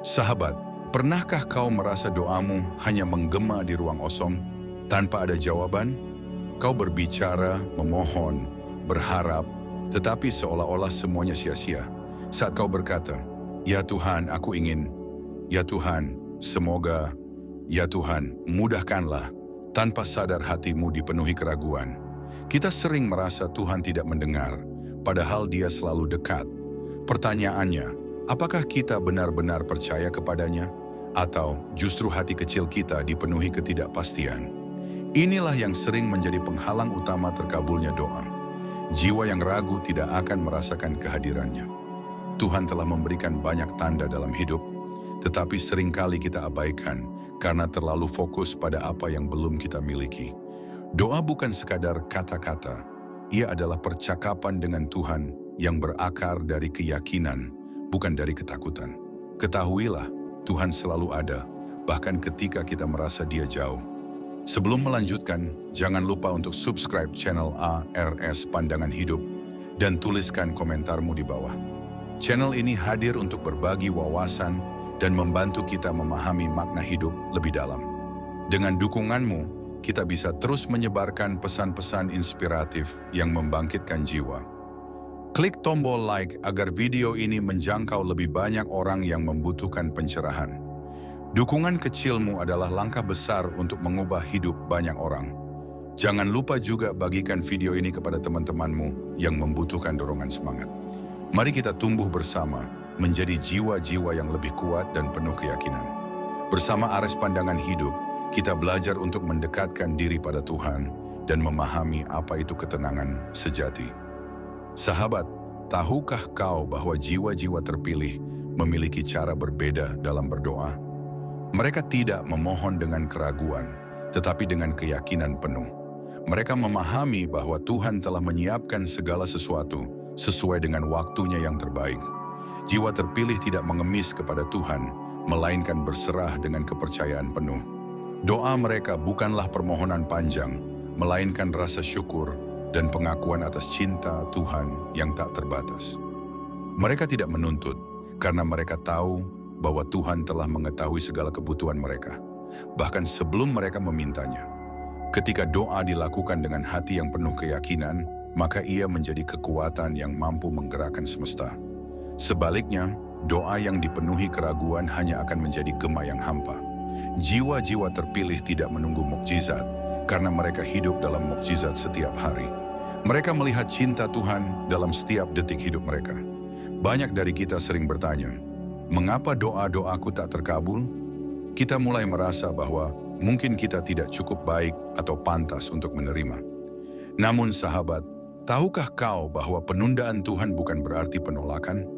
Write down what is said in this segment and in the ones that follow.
Sahabat, pernahkah kau merasa doamu hanya menggema di ruang kosong tanpa ada jawaban? Kau berbicara, memohon, berharap, tetapi seolah-olah semuanya sia-sia. Saat kau berkata, "Ya Tuhan, aku ingin. Ya Tuhan, semoga. Ya Tuhan, mudahkanlah." Tanpa sadar hatimu dipenuhi keraguan. Kita sering merasa Tuhan tidak mendengar, padahal Dia selalu dekat. Pertanyaannya, apakah kita benar-benar percaya kepadanya? Atau justru hati kecil kita dipenuhi ketidakpastian? Inilah yang sering menjadi penghalang utama terkabulnya doa. Jiwa yang ragu tidak akan merasakan kehadirannya. Tuhan telah memberikan banyak tanda dalam hidup, tetapi seringkali kita abaikan karena terlalu fokus pada apa yang belum kita miliki. Doa bukan sekadar kata-kata, ia adalah percakapan dengan Tuhan yang berakar dari keyakinan, bukan dari ketakutan. Ketahuilah, Tuhan selalu ada, bahkan ketika kita merasa Dia jauh. Sebelum melanjutkan, jangan lupa untuk subscribe channel ARS Pandangan Hidup dan tuliskan komentarmu di bawah. Channel ini hadir untuk berbagi wawasan dan membantu kita memahami makna hidup lebih dalam. Dengan dukunganmu, kita bisa terus menyebarkan pesan-pesan inspiratif yang membangkitkan jiwa. Klik tombol like agar video ini menjangkau lebih banyak orang yang membutuhkan pencerahan. Dukungan kecilmu adalah langkah besar untuk mengubah hidup banyak orang. Jangan lupa juga bagikan video ini kepada teman-temanmu yang membutuhkan dorongan semangat. Mari kita tumbuh bersama, menjadi jiwa-jiwa yang lebih kuat dan penuh keyakinan. Bersama Ares Pandangan Hidup, kita belajar untuk mendekatkan diri pada Tuhan dan memahami apa itu ketenangan sejati. Sahabat, tahukah kau bahwa jiwa-jiwa terpilih memiliki cara berbeda dalam berdoa? Mereka tidak memohon dengan keraguan, tetapi dengan keyakinan penuh. Mereka memahami bahwa Tuhan telah menyiapkan segala sesuatu sesuai dengan waktunya yang terbaik. Jiwa terpilih tidak mengemis kepada Tuhan, melainkan berserah dengan kepercayaan penuh. Doa mereka bukanlah permohonan panjang, melainkan rasa syukur dan pengakuan atas cinta Tuhan yang tak terbatas. Mereka tidak menuntut, karena mereka tahu bahwa Tuhan telah mengetahui segala kebutuhan mereka, bahkan sebelum mereka memintanya. Ketika doa dilakukan dengan hati yang penuh keyakinan, maka ia menjadi kekuatan yang mampu menggerakkan semesta. Sebaliknya, doa yang dipenuhi keraguan hanya akan menjadi gema yang hampa. Jiwa-jiwa terpilih tidak menunggu mukjizat, karena mereka hidup dalam mukjizat setiap hari. Mereka melihat cinta Tuhan dalam setiap detik hidup mereka. Banyak dari kita sering bertanya, mengapa doa-doaku tak terkabul? Kita mulai merasa bahwa mungkin kita tidak cukup baik atau pantas untuk menerima. Namun sahabat, tahukah kau bahwa penundaan Tuhan bukan berarti penolakan?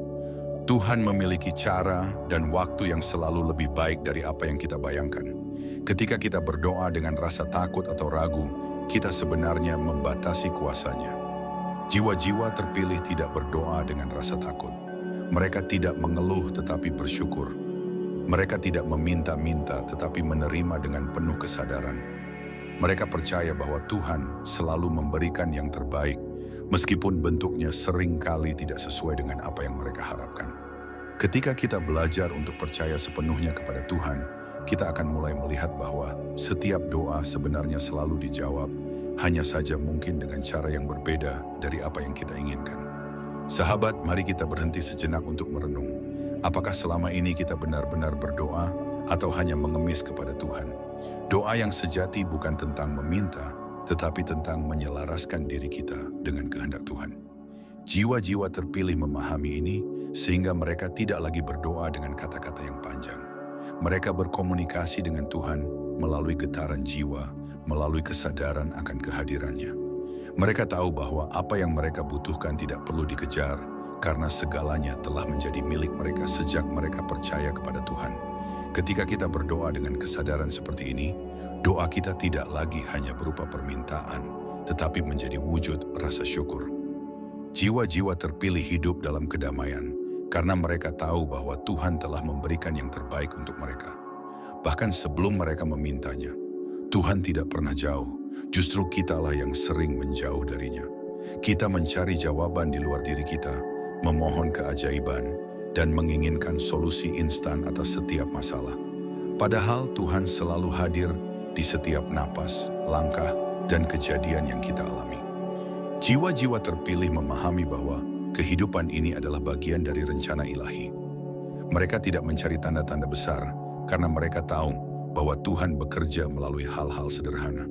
Tuhan memiliki cara dan waktu yang selalu lebih baik dari apa yang kita bayangkan. Ketika kita berdoa dengan rasa takut atau ragu, kita sebenarnya membatasi kuasa-Nya. Jiwa-jiwa terpilih tidak berdoa dengan rasa takut. Mereka tidak mengeluh tetapi bersyukur. Mereka tidak meminta-minta tetapi menerima dengan penuh kesadaran. Mereka percaya bahwa Tuhan selalu memberikan yang terbaik, meskipun bentuknya seringkali tidak sesuai dengan apa yang mereka harapkan. Ketika kita belajar untuk percaya sepenuhnya kepada Tuhan, kita akan mulai melihat bahwa setiap doa sebenarnya selalu dijawab, hanya saja mungkin dengan cara yang berbeda dari apa yang kita inginkan. Sahabat, mari kita berhenti sejenak untuk merenung. Apakah selama ini kita benar-benar berdoa atau hanya mengemis kepada Tuhan? Doa yang sejati bukan tentang meminta, tetapi tentang menyelaraskan diri kita dengan kehendak Tuhan. Jiwa-jiwa terpilih memahami ini, sehingga mereka tidak lagi berdoa dengan kata-kata yang panjang. Mereka berkomunikasi dengan Tuhan melalui getaran jiwa, melalui kesadaran akan kehadirannya. Mereka tahu bahwa apa yang mereka butuhkan tidak perlu dikejar, karena segalanya telah menjadi milik mereka sejak mereka percaya kepada Tuhan. Ketika kita berdoa dengan kesadaran seperti ini, doa kita tidak lagi hanya berupa permintaan, tetapi menjadi wujud rasa syukur. Jiwa-jiwa terpilih hidup dalam kedamaian, karena mereka tahu bahwa Tuhan telah memberikan yang terbaik untuk mereka. Bahkan sebelum mereka memintanya, Tuhan tidak pernah jauh, justru kitalah yang sering menjauh darinya. Kita mencari jawaban di luar diri kita, memohon keajaiban, dan menginginkan solusi instan atas setiap masalah. Padahal Tuhan selalu hadir di setiap napas, langkah, dan kejadian yang kita alami. Jiwa-jiwa terpilih memahami bahwa kehidupan ini adalah bagian dari rencana ilahi. Mereka tidak mencari tanda-tanda besar karena mereka tahu bahwa Tuhan bekerja melalui hal-hal sederhana.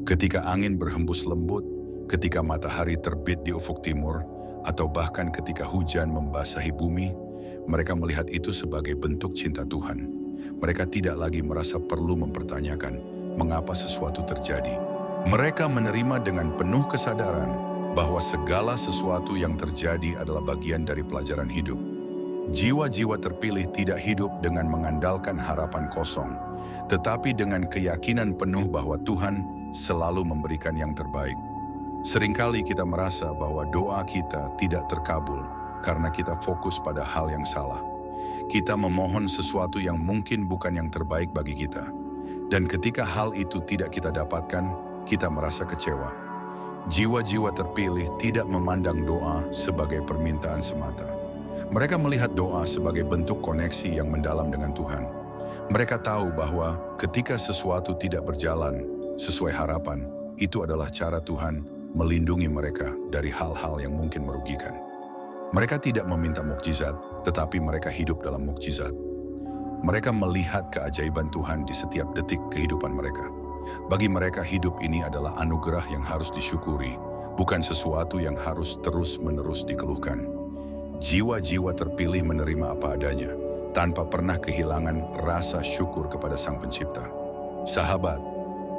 Ketika angin berhembus lembut, ketika matahari terbit di ufuk timur, atau bahkan ketika hujan membasahi bumi, mereka melihat itu sebagai bentuk cinta Tuhan. Mereka tidak lagi merasa perlu mempertanyakan mengapa sesuatu terjadi. Mereka menerima dengan penuh kesadaran bahwa segala sesuatu yang terjadi adalah bagian dari pelajaran hidup. Jiwa-jiwa terpilih tidak hidup dengan mengandalkan harapan kosong, tetapi dengan keyakinan penuh bahwa Tuhan selalu memberikan yang terbaik. Seringkali kita merasa bahwa doa kita tidak terkabul karena kita fokus pada hal yang salah. Kita memohon sesuatu yang mungkin bukan yang terbaik bagi kita. Dan ketika hal itu tidak kita dapatkan, kita merasa kecewa. Jiwa-jiwa terpilih tidak memandang doa sebagai permintaan semata. Mereka melihat doa sebagai bentuk koneksi yang mendalam dengan Tuhan. Mereka tahu bahwa ketika sesuatu tidak berjalan sesuai harapan, itu adalah cara Tuhan melindungi mereka dari hal-hal yang mungkin merugikan. Mereka tidak meminta mukjizat, tetapi mereka hidup dalam mukjizat. Mereka melihat keajaiban Tuhan di setiap detik kehidupan mereka. Bagi mereka hidup ini adalah anugerah yang harus disyukuri, bukan sesuatu yang harus terus-menerus dikeluhkan. Jiwa-jiwa terpilih menerima apa adanya, tanpa pernah kehilangan rasa syukur kepada Sang Pencipta. Sahabat,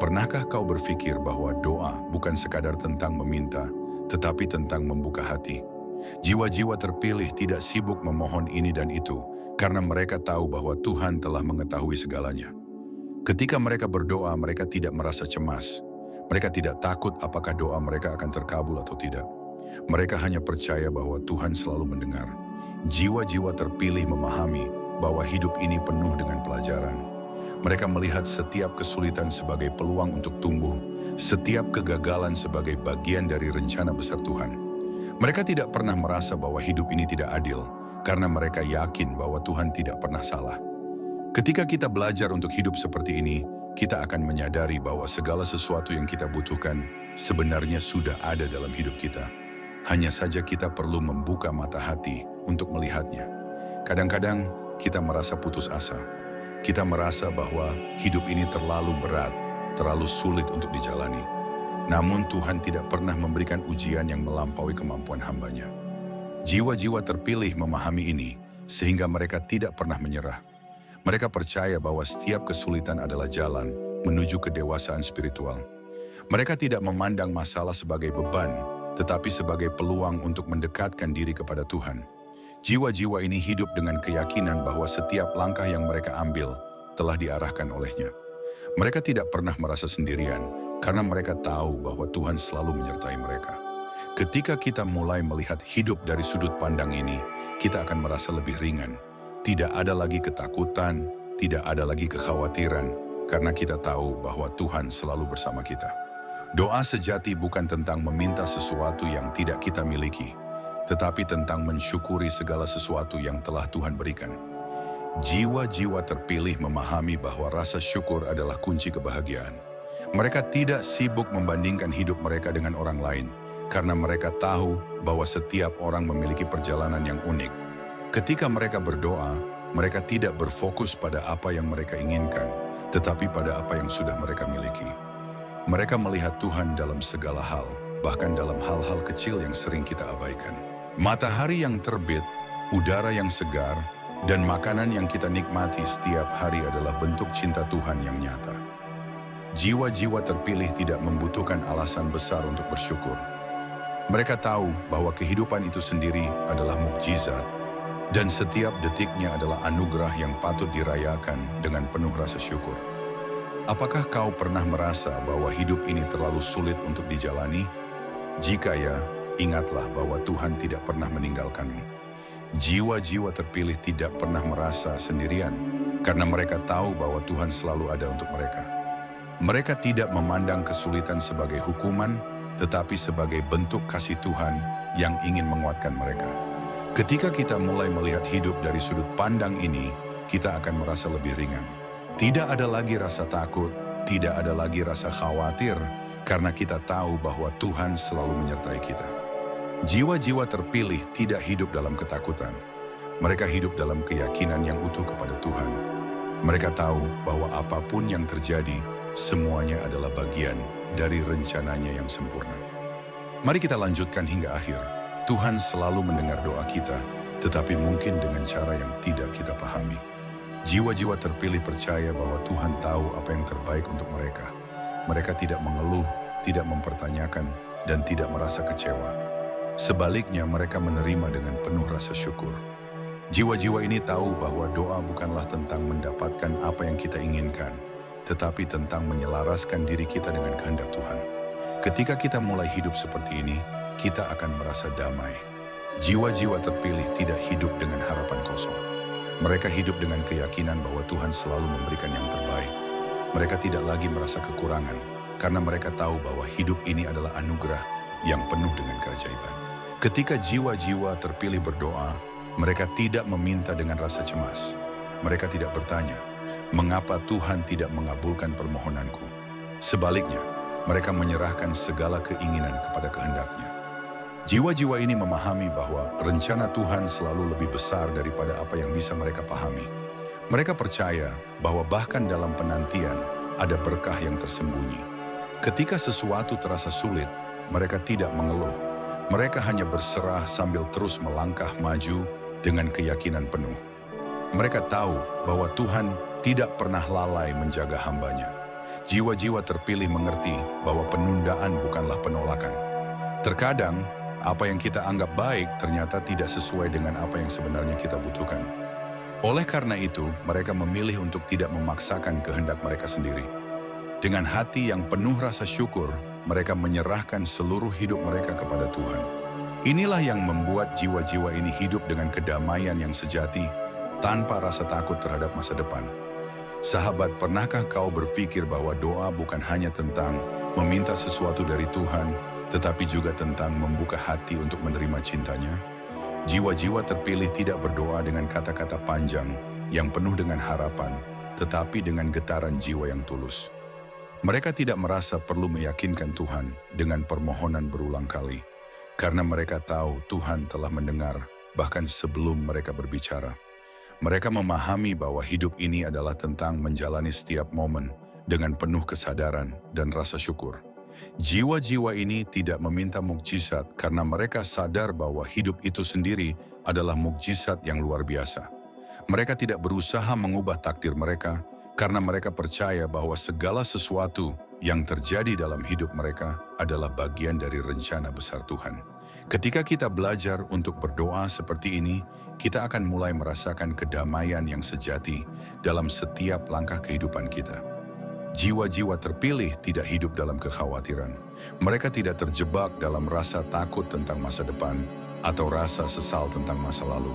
pernahkah kau berpikir bahwa doa bukan sekadar tentang meminta, tetapi tentang membuka hati? Jiwa-jiwa terpilih tidak sibuk memohon ini dan itu, karena mereka tahu bahwa Tuhan telah mengetahui segalanya. Ketika mereka berdoa, mereka tidak merasa cemas. Mereka tidak takut apakah doa mereka akan terkabul atau tidak. Mereka hanya percaya bahwa Tuhan selalu mendengar. Jiwa-jiwa terpilih memahami bahwa hidup ini penuh dengan pelajaran. Mereka melihat setiap kesulitan sebagai peluang untuk tumbuh, setiap kegagalan sebagai bagian dari rencana besar Tuhan. Mereka tidak pernah merasa bahwa hidup ini tidak adil, karena mereka yakin bahwa Tuhan tidak pernah salah. Ketika kita belajar untuk hidup seperti ini, kita akan menyadari bahwa segala sesuatu yang kita butuhkan sebenarnya sudah ada dalam hidup kita. Hanya saja kita perlu membuka mata hati untuk melihatnya. Kadang-kadang kita merasa putus asa. Kita merasa bahwa hidup ini terlalu berat, terlalu sulit untuk dijalani. Namun Tuhan tidak pernah memberikan ujian yang melampaui kemampuan hamba-Nya. Jiwa-jiwa terpilih memahami ini, sehingga mereka tidak pernah menyerah. Mereka percaya bahwa setiap kesulitan adalah jalan menuju kedewasaan spiritual. Mereka tidak memandang masalah sebagai beban, tetapi sebagai peluang untuk mendekatkan diri kepada Tuhan. Jiwa-jiwa ini hidup dengan keyakinan bahwa setiap langkah yang mereka ambil telah diarahkan oleh-Nya. Mereka tidak pernah merasa sendirian, karena mereka tahu bahwa Tuhan selalu menyertai mereka. Ketika kita mulai melihat hidup dari sudut pandang ini, kita akan merasa lebih ringan. Tidak ada lagi ketakutan, tidak ada lagi kekhawatiran, karena kita tahu bahwa Tuhan selalu bersama kita. Doa sejati bukan tentang meminta sesuatu yang tidak kita miliki, tetapi tentang mensyukuri segala sesuatu yang telah Tuhan berikan. Jiwa-jiwa terpilih memahami bahwa rasa syukur adalah kunci kebahagiaan. Mereka tidak sibuk membandingkan hidup mereka dengan orang lain, karena mereka tahu bahwa setiap orang memiliki perjalanan yang unik. Ketika mereka berdoa, mereka tidak berfokus pada apa yang mereka inginkan, tetapi pada apa yang sudah mereka miliki. Mereka melihat Tuhan dalam segala hal, bahkan dalam hal-hal kecil yang sering kita abaikan. Matahari yang terbit, udara yang segar, dan makanan yang kita nikmati setiap hari adalah bentuk cinta Tuhan yang nyata. Jiwa-jiwa terpilih tidak membutuhkan alasan besar untuk bersyukur. Mereka tahu bahwa kehidupan itu sendiri adalah mukjizat, dan setiap detiknya adalah anugerah yang patut dirayakan dengan penuh rasa syukur. Apakah kau pernah merasa bahwa hidup ini terlalu sulit untuk dijalani? Jika ya, ingatlah bahwa Tuhan tidak pernah meninggalkanmu. Jiwa-jiwa terpilih tidak pernah merasa sendirian, karena mereka tahu bahwa Tuhan selalu ada untuk mereka. Mereka tidak memandang kesulitan sebagai hukuman, tetapi sebagai bentuk kasih Tuhan yang ingin menguatkan mereka. Ketika kita mulai melihat hidup dari sudut pandang ini, kita akan merasa lebih ringan. Tidak ada lagi rasa takut, tidak ada lagi rasa khawatir, karena kita tahu bahwa Tuhan selalu menyertai kita. Jiwa-jiwa terpilih tidak hidup dalam ketakutan. Mereka hidup dalam keyakinan yang utuh kepada Tuhan. Mereka tahu bahwa apapun yang terjadi, semuanya adalah bagian dari rencananya yang sempurna. Mari kita lanjutkan hingga akhir. Tuhan selalu mendengar doa kita, tetapi mungkin dengan cara yang tidak kita pahami. Jiwa-jiwa terpilih percaya bahwa Tuhan tahu apa yang terbaik untuk mereka. Mereka tidak mengeluh, tidak mempertanyakan, dan tidak merasa kecewa. Sebaliknya, mereka menerima dengan penuh rasa syukur. Jiwa-jiwa ini tahu bahwa doa bukanlah tentang mendapatkan apa yang kita inginkan, tetapi tentang menyelaraskan diri kita dengan kehendak Tuhan. Ketika kita mulai hidup seperti ini, kita akan merasa damai. Jiwa-jiwa terpilih tidak hidup dengan harapan kosong. Mereka hidup dengan keyakinan bahwa Tuhan selalu memberikan yang terbaik. Mereka tidak lagi merasa kekurangan, karena mereka tahu bahwa hidup ini adalah anugerah yang penuh dengan keajaiban. Ketika jiwa-jiwa terpilih berdoa, mereka tidak meminta dengan rasa cemas. Mereka tidak bertanya, "Mengapa Tuhan tidak mengabulkan permohonanku?" Sebaliknya, mereka menyerahkan segala keinginan kepada kehendak-Nya. Jiwa-jiwa ini memahami bahwa rencana Tuhan selalu lebih besar daripada apa yang bisa mereka pahami. Mereka percaya bahwa bahkan dalam penantian ada berkah yang tersembunyi. Ketika sesuatu terasa sulit, mereka tidak mengeluh. Mereka hanya berserah sambil terus melangkah maju dengan keyakinan penuh. Mereka tahu bahwa Tuhan tidak pernah lalai menjaga hamba-Nya. Jiwa-jiwa terpilih mengerti bahwa penundaan bukanlah penolakan. Terkadang, apa yang kita anggap baik ternyata tidak sesuai dengan apa yang sebenarnya kita butuhkan. Oleh karena itu, mereka memilih untuk tidak memaksakan kehendak mereka sendiri. Dengan hati yang penuh rasa syukur, mereka menyerahkan seluruh hidup mereka kepada Tuhan. Inilah yang membuat jiwa-jiwa ini hidup dengan kedamaian yang sejati, tanpa rasa takut terhadap masa depan. Sahabat, pernahkah kau berpikir bahwa doa bukan hanya tentang meminta sesuatu dari Tuhan, tetapi juga tentang membuka hati untuk menerima cintanya? Jiwa-jiwa terpilih tidak berdoa dengan kata-kata panjang yang penuh dengan harapan, tetapi dengan getaran jiwa yang tulus. Mereka tidak merasa perlu meyakinkan Tuhan dengan permohonan berulang kali, karena mereka tahu Tuhan telah mendengar bahkan sebelum mereka berbicara. Mereka memahami bahwa hidup ini adalah tentang menjalani setiap momen dengan penuh kesadaran dan rasa syukur. Jiwa-jiwa ini tidak meminta mukjizat karena mereka sadar bahwa hidup itu sendiri adalah mukjizat yang luar biasa. Mereka tidak berusaha mengubah takdir mereka karena mereka percaya bahwa segala sesuatu yang terjadi dalam hidup mereka adalah bagian dari rencana besar Tuhan. Ketika kita belajar untuk berdoa seperti ini, kita akan mulai merasakan kedamaian yang sejati dalam setiap langkah kehidupan kita. Jiwa-jiwa terpilih tidak hidup dalam kekhawatiran. Mereka tidak terjebak dalam rasa takut tentang masa depan atau rasa sesal tentang masa lalu.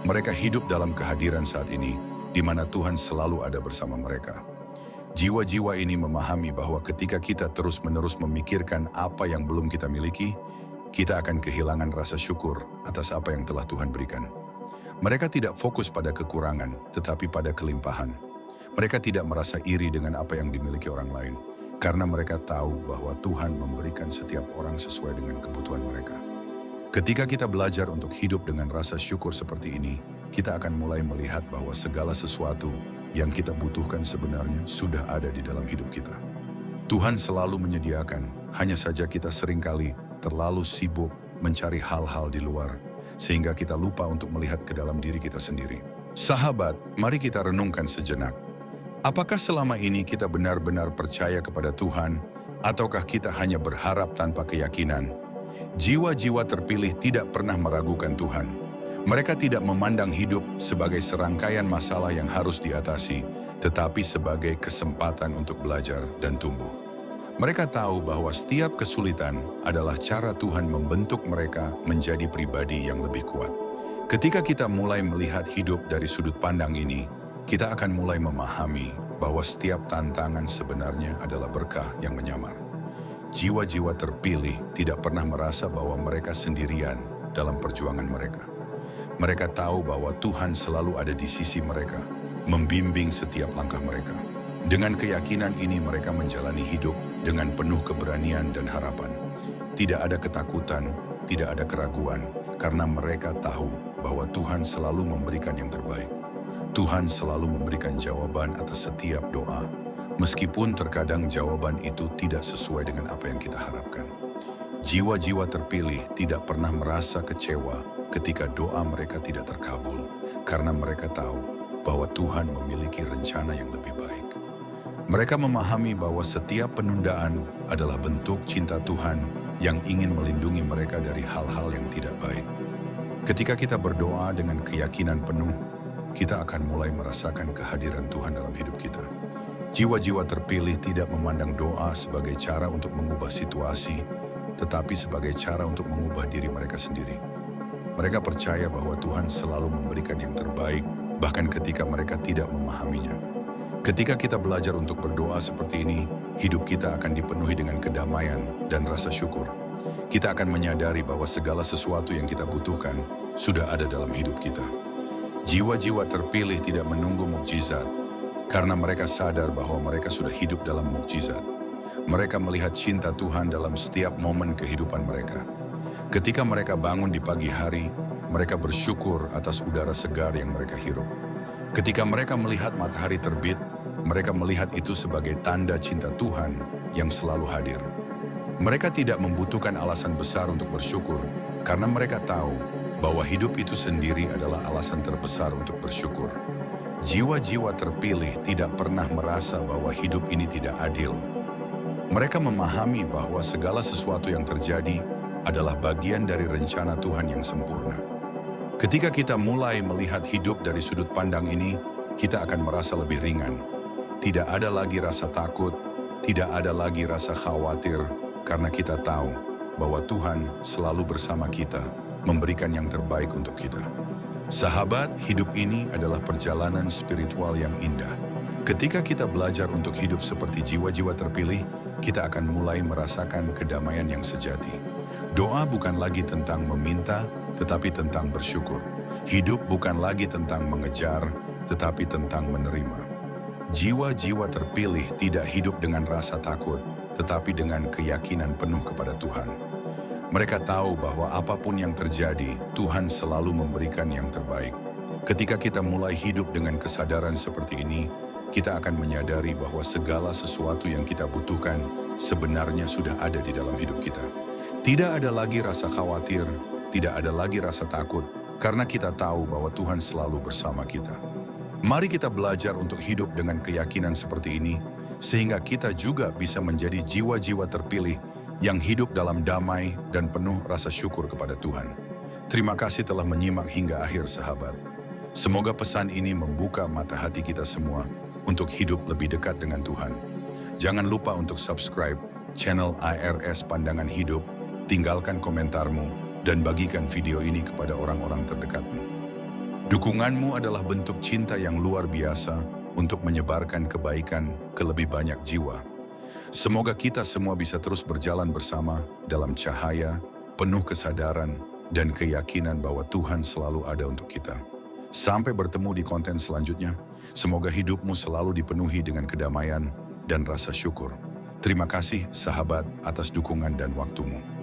Mereka hidup dalam kehadiran saat ini, di mana Tuhan selalu ada bersama mereka. Jiwa-jiwa ini memahami bahwa ketika kita terus-menerus memikirkan apa yang belum kita miliki, kita akan kehilangan rasa syukur atas apa yang telah Tuhan berikan. Mereka tidak fokus pada kekurangan, tetapi pada kelimpahan. Mereka tidak merasa iri dengan apa yang dimiliki orang lain, karena mereka tahu bahwa Tuhan memberikan setiap orang sesuai dengan kebutuhan mereka. Ketika kita belajar untuk hidup dengan rasa syukur seperti ini, kita akan mulai melihat bahwa segala sesuatu yang kita butuhkan sebenarnya sudah ada di dalam hidup kita. Tuhan selalu menyediakan, hanya saja kita seringkali terlalu sibuk mencari hal-hal di luar, sehingga kita lupa untuk melihat ke dalam diri kita sendiri. Sahabat, mari kita renungkan sejenak. Apakah selama ini kita benar-benar percaya kepada Tuhan, ataukah kita hanya berharap tanpa keyakinan? Jiwa-jiwa terpilih tidak pernah meragukan Tuhan. Mereka tidak memandang hidup sebagai serangkaian masalah yang harus diatasi, tetapi sebagai kesempatan untuk belajar dan tumbuh. Mereka tahu bahwa setiap kesulitan adalah cara Tuhan membentuk mereka menjadi pribadi yang lebih kuat. Ketika kita mulai melihat hidup dari sudut pandang ini, kita akan mulai memahami bahwa setiap tantangan sebenarnya adalah berkah yang menyamar. Jiwa-jiwa terpilih tidak pernah merasa bahwa mereka sendirian dalam perjuangan mereka. Mereka tahu bahwa Tuhan selalu ada di sisi mereka, membimbing setiap langkah mereka. Dengan keyakinan ini mereka menjalani hidup dengan penuh keberanian dan harapan. Tidak ada ketakutan, tidak ada keraguan, karena mereka tahu bahwa Tuhan selalu memberikan yang terbaik. Tuhan selalu memberikan jawaban atas setiap doa, meskipun terkadang jawaban itu tidak sesuai dengan apa yang kita harapkan. Jiwa-jiwa terpilih tidak pernah merasa kecewa ketika doa mereka tidak terkabul, karena mereka tahu bahwa Tuhan memiliki rencana yang lebih baik. Mereka memahami bahwa setiap penundaan adalah bentuk cinta Tuhan yang ingin melindungi mereka dari hal-hal yang tidak baik. Ketika kita berdoa dengan keyakinan penuh, kita akan mulai merasakan kehadiran Tuhan dalam hidup kita. Jiwa-jiwa terpilih tidak memandang doa sebagai cara untuk mengubah situasi, tetapi sebagai cara untuk mengubah diri mereka sendiri. Mereka percaya bahwa Tuhan selalu memberikan yang terbaik, bahkan ketika mereka tidak memahaminya. Ketika kita belajar untuk berdoa seperti ini, hidup kita akan dipenuhi dengan kedamaian dan rasa syukur. Kita akan menyadari bahwa segala sesuatu yang kita butuhkan sudah ada dalam hidup kita. Jiwa-jiwa terpilih tidak menunggu mukjizat, karena mereka sadar bahwa mereka sudah hidup dalam mukjizat. Mereka melihat cinta Tuhan dalam setiap momen kehidupan mereka. Ketika mereka bangun di pagi hari, mereka bersyukur atas udara segar yang mereka hirup. Ketika mereka melihat matahari terbit, mereka melihat itu sebagai tanda cinta Tuhan yang selalu hadir. Mereka tidak membutuhkan alasan besar untuk bersyukur, karena mereka tahu bahwa hidup itu sendiri adalah alasan terbesar untuk bersyukur. Jiwa-jiwa terpilih tidak pernah merasa bahwa hidup ini tidak adil. Mereka memahami bahwa segala sesuatu yang terjadi adalah bagian dari rencana Tuhan yang sempurna. Ketika kita mulai melihat hidup dari sudut pandang ini, kita akan merasa lebih ringan. Tidak ada lagi rasa takut, tidak ada lagi rasa khawatir, karena kita tahu bahwa Tuhan selalu bersama kita, memberikan yang terbaik untuk kita. Sahabat, hidup ini adalah perjalanan spiritual yang indah. Ketika kita belajar untuk hidup seperti jiwa-jiwa terpilih, kita akan mulai merasakan kedamaian yang sejati. Doa bukan lagi tentang meminta, tetapi tentang bersyukur. Hidup bukan lagi tentang mengejar, tetapi tentang menerima. Jiwa-jiwa terpilih tidak hidup dengan rasa takut, tetapi dengan keyakinan penuh kepada Tuhan. Mereka tahu bahwa apapun yang terjadi, Tuhan selalu memberikan yang terbaik. Ketika kita mulai hidup dengan kesadaran seperti ini, kita akan menyadari bahwa segala sesuatu yang kita butuhkan sebenarnya sudah ada di dalam hidup kita. Tidak ada lagi rasa khawatir, tidak ada lagi rasa takut, karena kita tahu bahwa Tuhan selalu bersama kita. Mari kita belajar untuk hidup dengan keyakinan seperti ini, sehingga kita juga bisa menjadi jiwa-jiwa terpilih yang hidup dalam damai dan penuh rasa syukur kepada Tuhan. Terima kasih telah menyimak hingga akhir, sahabat. Semoga pesan ini membuka mata hati kita semua untuk hidup lebih dekat dengan Tuhan. Jangan lupa untuk subscribe channel IRS Pandangan Hidup, tinggalkan komentarmu, dan bagikan video ini kepada orang-orang terdekatmu. Dukunganmu adalah bentuk cinta yang luar biasa untuk menyebarkan kebaikan ke lebih banyak jiwa. Semoga kita semua bisa terus berjalan bersama dalam cahaya, penuh kesadaran, dan keyakinan bahwa Tuhan selalu ada untuk kita. Sampai bertemu di konten selanjutnya, semoga hidupmu selalu dipenuhi dengan kedamaian dan rasa syukur. Terima kasih, sahabat, atas dukungan dan waktumu.